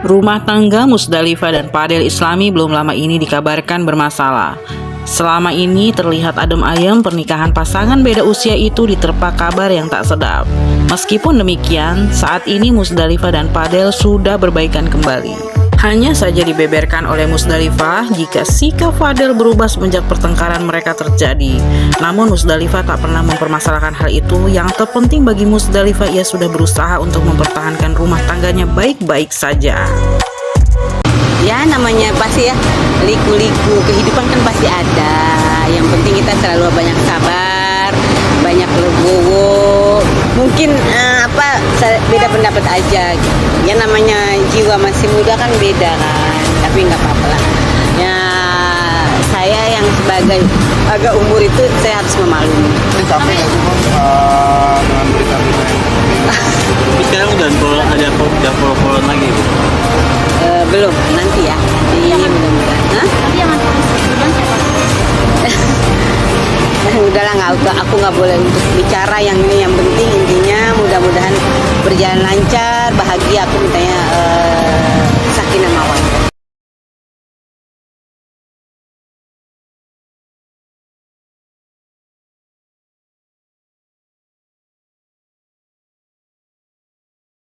Rumah tangga Musdalifah dan Padel Islami belum lama ini dikabarkan bermasalah. Selama ini terlihat adem ayem pernikahan pasangan beda usia itu diterpa kabar yang tak sedap. Meskipun demikian, saat ini Musdalifah dan Padel sudah berbaikan kembali. Hanya saja dibeberkan oleh Musdalifah jika sikap Fadel berubah semenjak pertengkaran mereka terjadi. Namun Musdalifah tak pernah mempermasalahkan hal itu. Yang terpenting bagi Musdalifah, ia sudah berusaha untuk mempertahankan rumah tangganya baik-baik saja. Ya namanya pasti ya, liku-liku kehidupan kan pasti ada. Yang penting kita selalu banyak sabar, banyak legowo. Mungkin beda pendapat aja. Ya namanya jiwa masih muda kan beda kan, tapi nggak apa-apa lah. Ya saya yang sebagai agak umur itu saya harus memaklumi. Ini capek nggak sih Bang, dengan berita-berita yang Tapi sekarang udah follow-followan lagi gitu. Belum, nanti ya. Nanti mudah-mudahan. Hah? Tapi yang nanti duluan siapa? Udahlah, aku nggak boleh untuk bicara yang ini. Yang penting intinya mudah-mudahan berjalan lancar, bahagia. Aku minta